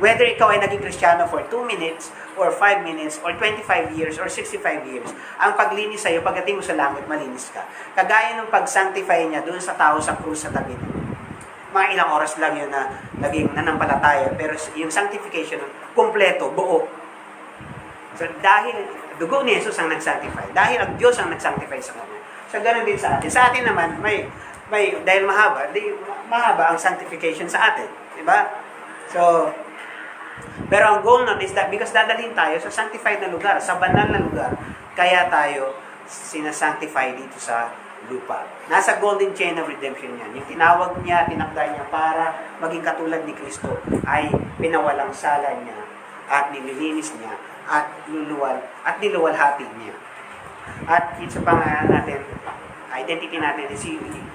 Speaker 2: Whether ikaw ay naging Kristiyano for 2 minutes, or 5 minutes, or 25 years, or 65 years, ang paglinis sa'yo, pagdating mo sa langit, malinis ka. Kagaya ng pag-sanctify niya doon sa tao sa krus sa tabi niya. Mga ilang oras lang yun na naging nanampalataya. Pero yung sanctification, kumpleto, buo. So, dahil dugo ni Jesus ang nag-sanctify, dahil ang Diyos ang nag-sanctify sa kanya. So, ganun din sa atin. Sa atin naman, dahil mahaba ang sanctification sa atin. Diba? So, pero ang goal nun is that because dadalhin tayo sa sanctified na lugar, sa banal na lugar, kaya tayo sinasanctify dito sa lupa. Nasa golden chain of redemption yan. Yung tinawag niya, tinakda niya para maging katulad ni Kristo ay pinawalang sala niya at nililinis niya at niluwalhati niya. At isa pa nga natin, identity natin is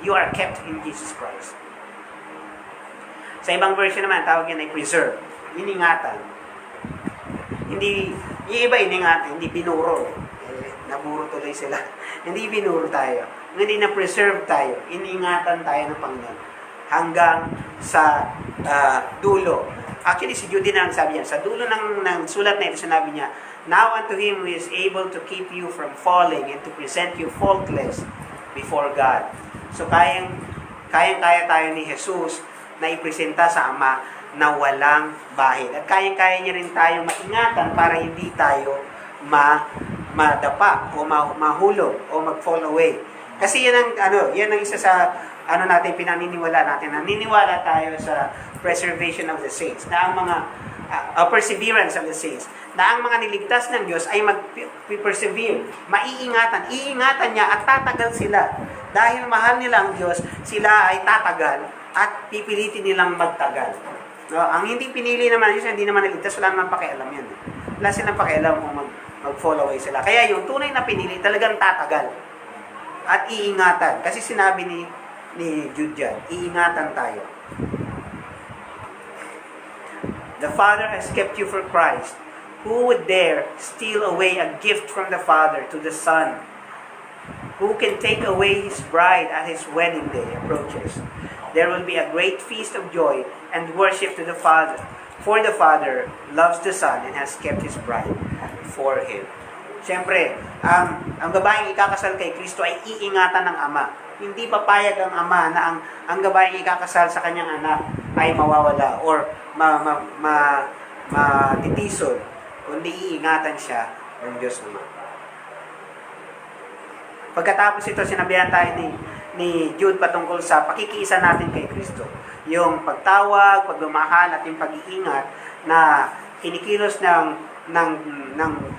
Speaker 2: you are kept in Jesus Christ. Sa ibang version naman, tawag yan ay preserve. Iningatan. Hindi, yung iba iningatan, hindi binuro. Naburo tuloy sila. Hindi binuro tayo. Hindi na-preserve tayo. Iningatan tayo ng Panginoon. Hanggang sa dulo. Actually, si Jude na ang sabi niya. Sa dulo ng sulat na ito, sinabi niya, now unto Him who is able to keep you from falling and to present you faultless before God. So, kayang-kaya tayo ni Jesus na ipresenta sa Ama na walang bahid. At kayang-kaya niya rin tayo maingatan para hindi tayo madapa o mahulog o mag-fall away. Kasi yan ang isa sa natin pinaniniwala natin. Naniniwala tayo sa preservation of the saints, na ang mga perseverance of the saints, na ang mga niligtas ng Diyos ay mag-persevere, iingatan niya at tatagal sila. Dahil mahal nila ang Diyos, sila ay tatagal at pipilitin nilang magtagal. No, ang hindi pinili naman Diyos, hindi naman niligtas, wala naman pakialam yan. Wala silang pakialam kung mag-fall away sila. Kaya yung tunay na pinili, talagang tatagal at iingatan. Kasi sinabi ni Jude dyan, iingatan tayo. The Father has kept you for Christ. Who would dare steal away a gift from the Father to the Son? Who can take away His bride as His wedding day approaches? There will be a great feast of joy and worship to the Father. For the Father loves the Son and has kept His bride for Him. Siyempre, ang babaeng ikakasal kay Kristo ay iingatan ng Ama. Hindi papayag ang Ama na ang babaeng ikakasal sa kanyang anak ay mawawala or matitisod, kundi iingatan siya ng Diyos naman. Pagkatapos ito, sinabihan tayo ni Jude patungkol sa pakikiisa natin kay Kristo. Yung pagtawag, pagmamahal at yung pag-iingat na kinikilos ng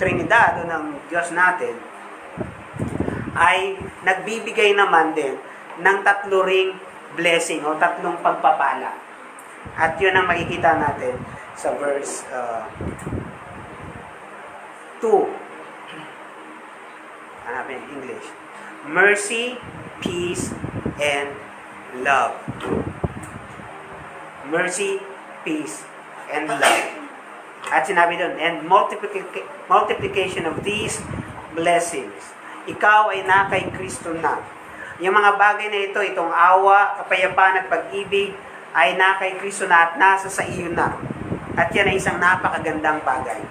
Speaker 2: Trinidad o ng Diyos natin ay nagbibigay naman din ng tatlo ring blessing o tatlong pagpapala. At yun ang makikita natin sa verse 2. Hanapin English. Mercy, peace, and love. Mercy, peace, and love. At sinabi doon, and multiplication of these blessings. Ikaw ay na kay Kristo na. Yung mga bagay na ito, itong awa, kapayapaan at pag-ibig, ay na kay Kristo na at nasa sa iyo na. At yan ay isang napakagandang bagay.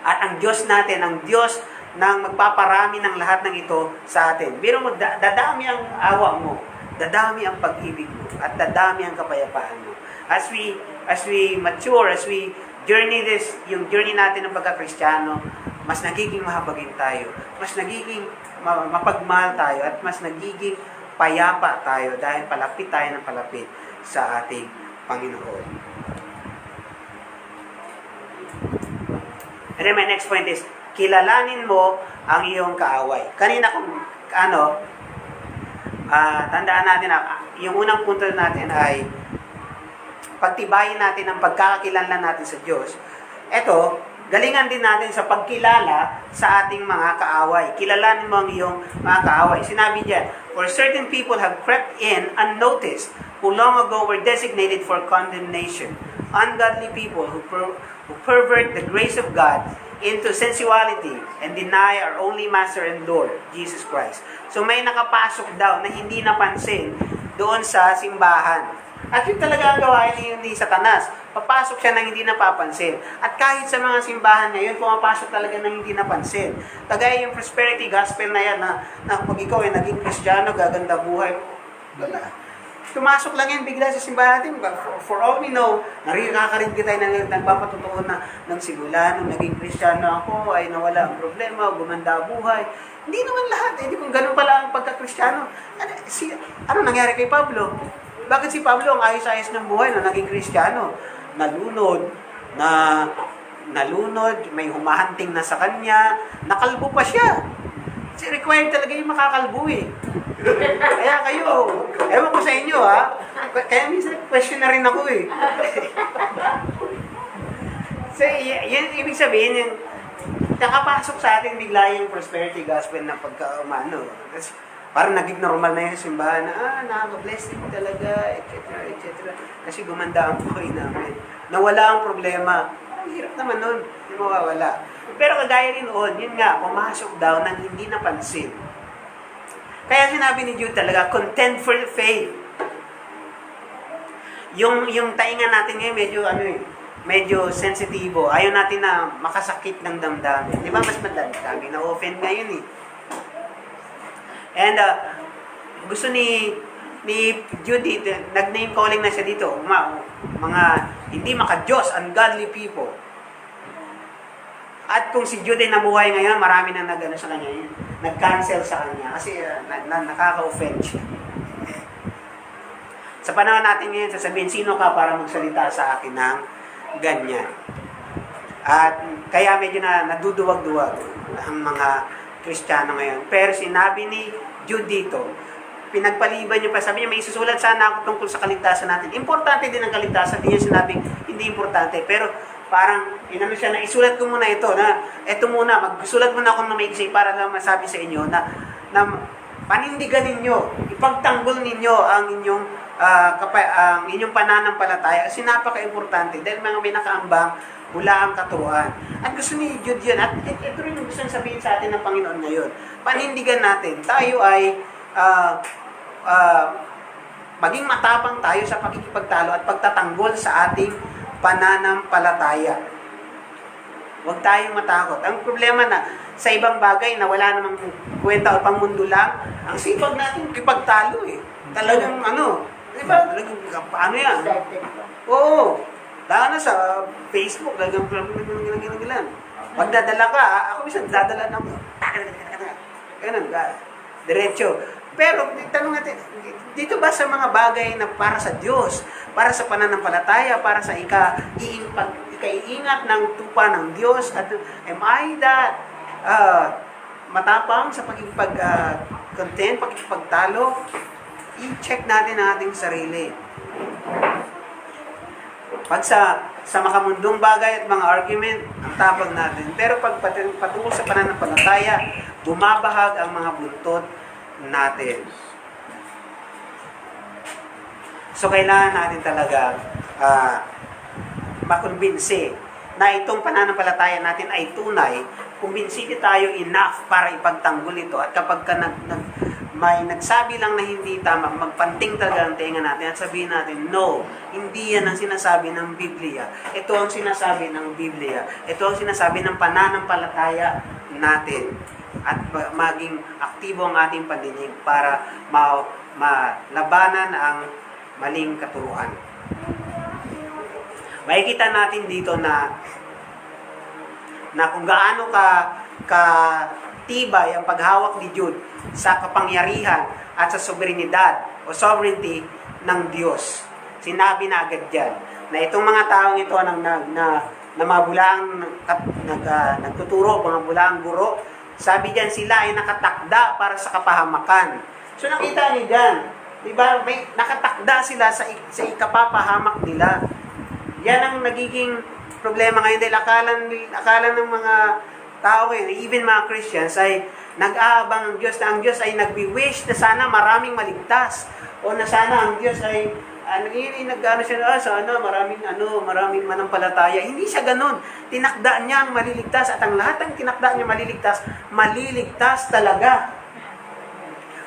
Speaker 2: At ang Diyos natin, ang Diyos nang magpaparami ng lahat ng ito sa atin. Biro mo, dadami ang awa mo, dadami ang pag-ibig mo, at dadami ang kapayapaan mo. As we mature, as we journey yung journey natin ng pagka-Kristiyano, mas nagiging mahabagin tayo, mas nagiging mapagmahal tayo, at mas nagiging payapa tayo dahil palapit tayo ng palapit sa ating Panginoon. And then my next point is, kilalanin mo ang iyong kaaway. Kanina tandaan natin yung unang punto natin ay pagtibayin natin ang pagkakakilanlan natin sa Diyos. Ito, galingan din natin sa pagkilala sa ating mga kaaway. Kilalanin mo ang iyong mga kaaway. Sinabi diyan, for certain people have crept in unnoticed, who long ago were designated for condemnation. Ungodly people who pervert the grace of God into sensuality and deny our only Master and Lord, Jesus Christ. So may nakapasok daw na hindi napansin doon sa simbahan. At yun talaga ang gawain ni Satanas. Papasok siya nang hindi napapansin. At kahit sa mga simbahan ngayon, pumapasok talaga nang hindi napansin. Kagaya yung prosperity gospel na yan, na pag ikaw ay naging Kristiyano, gaganda buhay mo. Wala. Tumasok lang yan bigla sa simbahan natin. For all we know, nakakarinig tayo na nagpapatutuon na ng simula, nung naging Kristiyano ako, ay nawala ang problema, gumanda ang buhay. Hindi naman lahat. Hindi kung ganun pala ang pagka-Kristiyano. Ano nangyari kay Pablo? Bakit si Pablo ang ayos-ayos ng buhay na naging Kristiyano? Nalunod, may humahanting na sa kanya, nakalbo pa siya. Kasi required talaga yung makakalbo eh. Kaya kayo, ewan ko sa inyo ha, kaya minsan question na rin ako eh. So, yan ibig sabihin, yung nakapasok sa atin bigla yung prosperity gospel na pagkaumano. Parang naging normal na yung simbahan na, nakaka-blessing talaga, etc. etc. Kasi gumanda ang buhay namin. Nawala ang problema. Ang hirap naman nun, hindi mawawala. Pero kagaya rin noon, yun nga, pumasok daw nang hindi napansin. Kaya sinabi ni Jude talaga, contend for the faith. Yung tainga natin ngayon, medyo sensitibo. Ayaw natin na makasakit ng damdamin. Di ba, mas madami na-offend ngayon eh. And gusto ni Jude, nag-name calling na siya dito, mga hindi maka-Diyos, ungodly people. At kung si Jude ay nabuhay ngayon, marami na nag-ano sa kanya, nag-cancel sa kanya kasi nakaka-offend siya. Sa panahon natin ngayon, sasabihin, sino ka para magsalita sa akin ng ganyan? At kaya medyo naduduwag-duwag ang mga Kristiyano ngayon. Pero sinabi ni Jude dito, pinagpaliban niyo pa, sabi niya, may isusulat sana ako tungkol sa kaligtasan natin. Importante din ang kaligtasan, hindi niya sinabing hindi importante. Pero parang, inano siya na isulat ko muna ito, na eto muna, magsulat muna ako ng maiksi para lang masabi sa inyo na panindigan ninyo, ipagtanggol ninyo ang inyong pananampalataya kasi napaka-importante dahil mga may nakaambang mula ang katuruan. At gusto ni Jude yun, at ito rin yung gusto sabihin sa atin ng Panginoon ngayon. Panindigan natin, tayo ay maging matapang tayo sa pakikipagtalo at pagtatanggol sa ating pananampalataya. Huwag tayong matakot. Ang problema na sa ibang bagay na wala namang kwenta o pangmundo lang, ang sipag natin kipagtalo eh. Talagang di ba? Talagang paano yan? Oo. Lalo na sa Facebook, talagang ginagilan. Pag dadala ka, ako minsan dadala ng ganun ka. Diretso. Pero, tanong natin, dito ba sa mga bagay na para sa Diyos, para sa pananampalataya, para sa ikaiingat ng tupa ng Diyos, at am I that matapang sa pagkipag-content, pagkipagtalo? I-check natin ang ating sarili. Pag sa makamundong bagay at mga argument, ang tapang natin. Pero pag patungkol sa pananampalataya, bumabahag ang mga buntot natin. So, kailangan natin talaga makumbinsi na itong pananampalataya natin ay tunay, kumbinsiti tayo enough para ipagtanggol ito. At kapag may nagsabi lang na hindi tama, magpanting talaga ang tenga natin at sabihin natin, no, hindi yan ang sinasabi ng Biblia. Ito ang sinasabi ng Biblia. Ito ang sinasabi ng pananampalataya natin. At maging aktibo ang ating pandinig para malabanan ang maling katuruan. Makikita natin dito na kung gaano ka tibay ang paghawak ni Jude sa kapangyarihan at sa soberenidad o sovereignty ng Diyos. Sinabi na agad dyan na itong mga taong ito na mga bulaang nagtuturo, mga bulaang guro, sabi dyan sila ay nakatakda para sa kapahamakan. So nakita niyo dyan, diba, may nakatakda sila sa ikapapahamak nila. Yan ang nagiging problema ngayon dahil akala ng mga tao ngayon, even mga Christians, ay nag-aabang ang Diyos na ang Diyos ay nagbi-wish na sana maraming maligtas o na sana ang Diyos ay maraming manampalataya. Hindi siya ganun. Tinakda niya ang maliligtas at ang lahat ng tinakda niya maliligtas talaga.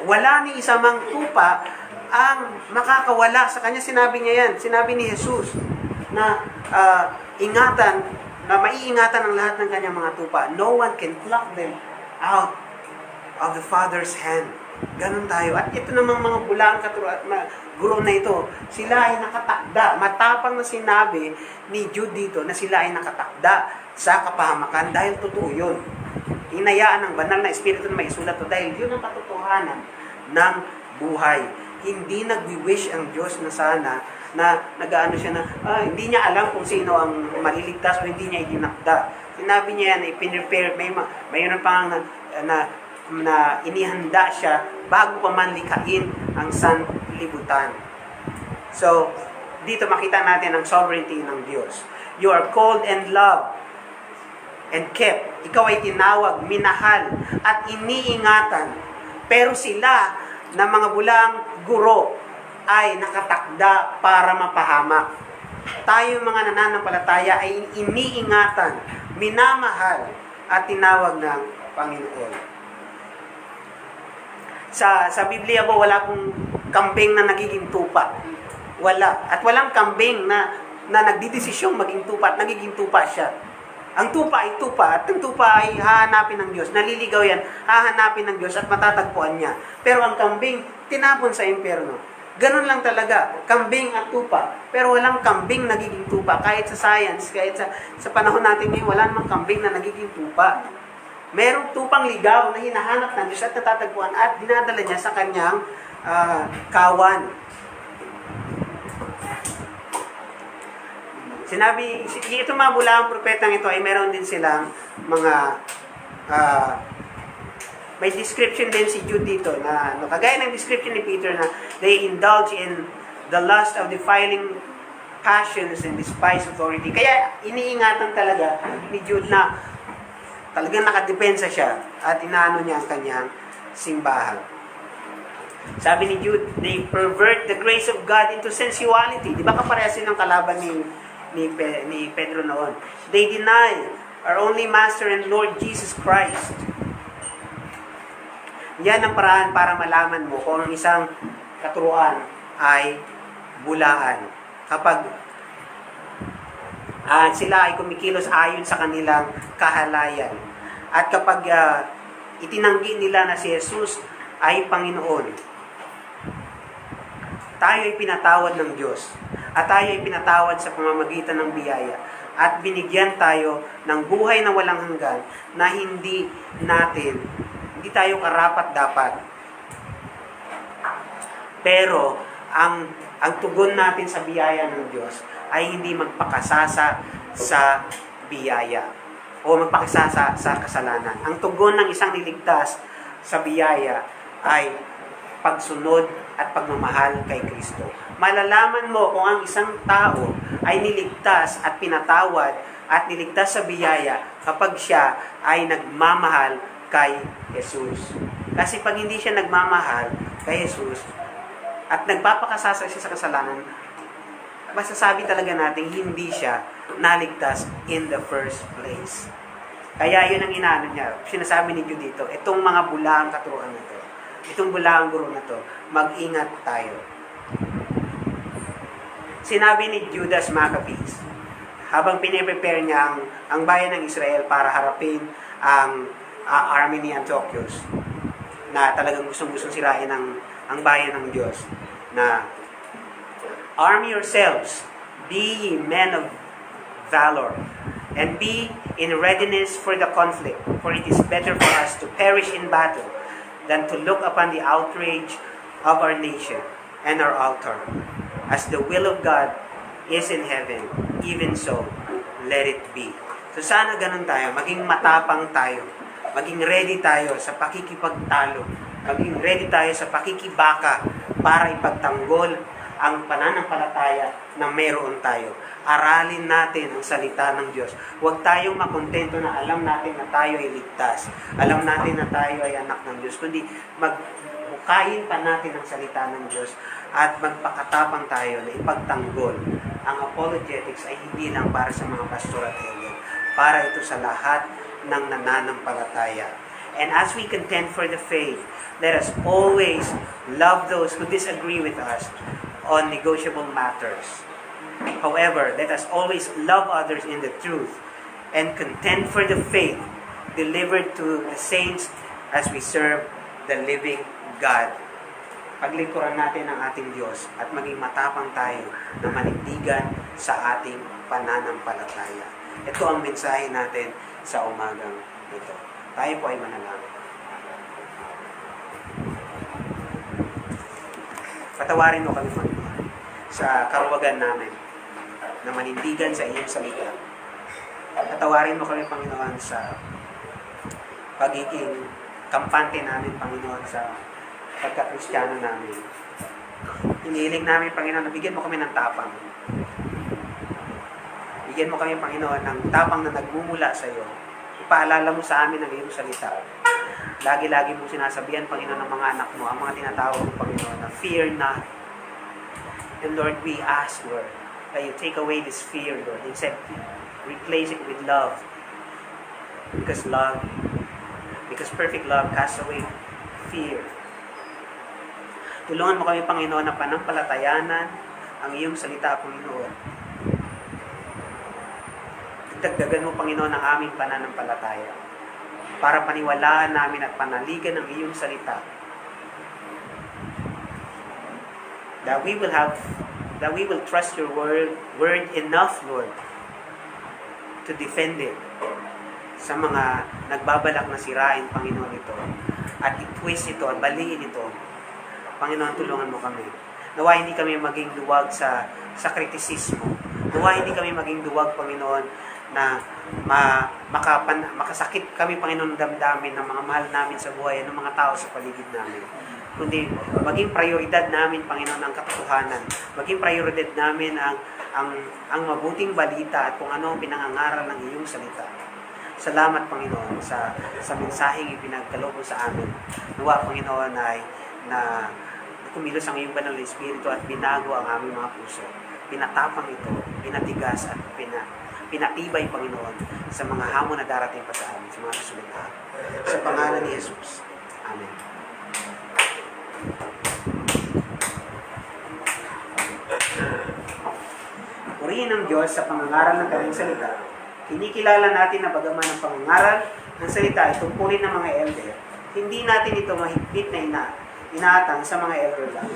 Speaker 2: Wala ni isa mang tupa ang makakawala sa kanya. Sinabi niya yan. Sinabi ni Jesus na maiingatan ang lahat ng kanyang mga tupa. No one can pluck them out of the Father's hand. Ganon tayo. At ito namang mga bulang guro na ito, sila ay nakatakda. Matapang na sinabi ni Jude dito na sila ay nakatakda sa kapahamakan dahil totoo yun. Hinayaan ng banal na Espiritu na may isulat to dahil yun ang katotohanan ng buhay. Hindi nagwi-wish ang Diyos na sana na nag-ano siya na hindi niya alam kung sino ang maliligtas o hindi niya itinakda. Sinabi niya yan, ipinrepare, mayroon pang na inihanda siya bago pa man likhain ang sanlibutan. So, dito makita natin ang sovereignty ng Diyos. You are called and loved and kept. Ikaw ay tinawag, minahal, at iniingatan. Pero sila na mga bulang guro ay nakatakda para mapahamak. Tayo mga nananampalataya ay iniingatan, minamahal, at tinawag ng Panginoon. Sa Biblia po, wala pong kambing na nagiging tupa. Wala. At walang kambing na nagdidesisyong maging tupa at nagiging tupa siya. Ang tupa ay tupa at ang tupa ay hahanapin ng Diyos. Naliligaw yan, hahanapin ng Diyos at matatagpuan niya. Pero ang kambing, tinapon sa impyerno. Ganun lang talaga, kambing at tupa. Pero walang kambing nagiging tupa. Kahit sa science, kahit sa panahon natin ngayon, wala namang kambing na nagiging tupa. Merong tupang ligaw na hinahanap ng Diyos at natatagpuan at dinadala niya sa kanyang kawan. Sinabi, itong mga bulaang propetang ito ay meron din silang mga may description din si Jude dito na kagaya ng description ni Peter na they indulge in the lust of defiling passions and despise authority. Kaya iniingatan talaga ni Jude na talagang nakadepensa siya at inaano niya ang kanyang simbahan. Sabi ni Jude, they pervert the grace of God into sensuality. Di ba kaparehas yun ang kalaban ni Pedro noon? They deny our only Master and Lord Jesus Christ. Yan ang paraan para malaman mo kung ang isang katuruan ay bulaan. Kapag sila ay kumikilos ayon sa kanilang kahalayan. At kapag itinanggi nila na si Jesus ay Panginoon, tayo ay pinatawad ng Diyos. At tayo ay pinatawad sa pamamagitan ng biyaya. At binigyan tayo ng buhay na walang hanggan na hindi tayo karapat-dapat. Pero, ang tugon natin sa biyaya ng Diyos ay hindi magpakasasa sa biyaya o magpakasasa sa kasalanan. Ang tugon ng isang niligtas sa biyaya ay pagsunod at pagmamahal kay Kristo. Malalaman mo kung ang isang tao ay niligtas at pinatawad at niligtas sa biyaya kapag siya ay nagmamahal kay Jesus. Kasi pag hindi siya nagmamahal kay Jesus at nagpapakasasa siya sa kasalanan, masasabi talaga natin hindi siya naligtas in the first place. Kaya yun ang inaano niya. Sinasabi ni Jude dito, itong mga bulaang katuruan na to, itong bulaang guro na to, mag-ingat tayo. Sinabi ni Judas Maccabees, habang piniprepare niya ang bayan ng Israel para harapin ang army ni Antiochus, na talagang gustong-gustong sirain ang bayan ng Diyos, na arm yourselves, be ye men of valor, and be in readiness for the conflict, for it is better for us to perish in battle than to look upon the outrage of our nation and our altar. As the will of God is in heaven, even so, let it be. So sana ganun tayo, maging matapang tayo, maging ready tayo sa pakikipagtalo, maging ready tayo sa pakikibaka para ipagtanggol ang pananampalataya na meron tayo. Aralin natin ang salita ng Diyos. Huwag tayong makontento na alam natin na tayo ay ligtas. Alam natin na tayo ay anak ng Diyos. Kundi magbukayin pa natin ang salita ng Diyos at magpakatapang tayo na ipagtanggol. Ang apologetics ay hindi lang para sa mga pastor at elder. Para ito sa lahat ng nananampalataya. And as we contend for the faith, let us always love those who disagree with us on negotiable matters. However, let us always love others in the truth and contend for the faith delivered to the saints as we serve the living God, paglingkuran natin ang ating Diyos at maging matapang tayo na manindigan sa ating pananampalataya. Ito ang mensahe natin sa umagang ito. Tayo po ay manalangin. Patawarin mo kami, Panginoon, sa karuwagan namin na manindigan sa iyong salita. Patawarin mo kami, Panginoon, sa pagiging kampante namin, Panginoon, sa pagka-Kristiyano namin. Hinihiling namin, Panginoon, na bigyan mo kami ng tapang. Bigyan mo kami, Panginoon, ng tapang na nagmumula sa iyo. Ipaalala mo sa amin ang iyong salita. Lagi-lagi mo sinasabihan, Panginoon, ng mga anak mo, ang mga tinatawag mo, Panginoon, na fear not. And Lord, we ask, Lord, that you take away this fear, Lord. Instead, replace it with love. Because perfect love casts away fear. Tulungan mo kami, Panginoon, na panampalatayanan ang iyong salita, Panginoon. Dagdagan mo, Panginoon, ang aming pananampalataya para paniwalaan namin at panaligan ang iyong salita. That we will trust your word enough, Lord, to defend it sa mga nagbabalak na sirain, Panginoon, ito at i-twist ito at baliin ito. Panginoon, tulungan mo kami. Nawa hindi kami maging duwag sa kritisismo. Nawa hindi kami maging duwag, Panginoon, na makasakit kami, Panginoon, damdamin ng mga mahal namin sa buhay, ng mga tao sa paligid namin. Kundi maging prioridad namin, Panginoon, ang katotohanan. Maging prioridad namin ang mabuting balita at kung ano ang pinangangaral ng iyong salita. Salamat, Panginoon, sa mensaheng ipinagkaloob mo sa amin. Nawa, Panginoon, ay na kumilos ang iyong banal na Espiritu at binago ang aming mga puso. Pinatapang ito, pinatigas at pinatibay, Panginoon, sa mga hamon na darating pa sa amin, sa mga kasulatan. Sa pangalan ni Jesus. Amen. Purihin ang Diyos sa pangangaral ng kanyang salita. Kinikilala natin na bagaman ang pangangaral ng salita ay tungkulin ng mga elder. Hindi natin ito mahigpit na inaatang sa mga elder lang,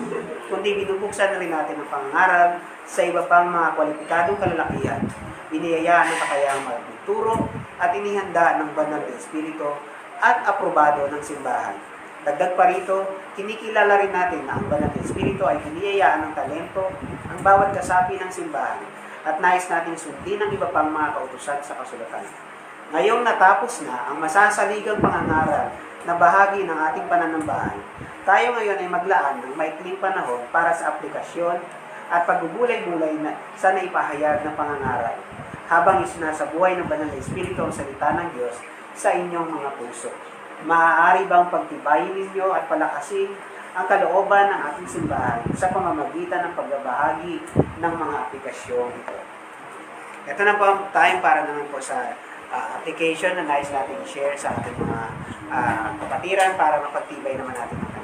Speaker 2: kundi binubuksan na rin natin ang pangangaral sa iba pang mga kwalipikadong kalalakihan. Biniyayaan ng kakayahang magturo at inihanda ng banal na Espiritu at aprobado ng simbahan. Dagdag pa rito, kinikilala rin natin na ang banal na Espiritu ay biniyayaan ng talento ang bawat kasapi ng simbahan at nais natin sundin ang iba pang mga kautusan sa kasulatan. Ngayong natapos na ang masasaligang pangangaral na bahagi ng ating pananambahan, tayo ngayon ay maglaan ng maikling panahon para sa aplikasyon at pagbubulay-bulay sa naipahayag ng pangangaral habang isinasabuhay ng banal na Espiritu ang salita ng Diyos sa inyong mga puso. Maaari bang pagtibayin ninyo at palakasin ang kalooban ng ating simbahan sa pamamagitan ng pagbabahagi ng mga aplikasyon ito? Ito na po tayo para naman po sa application na nais natin i-share sa ating mga kapatiran para mapagtibay naman natin ang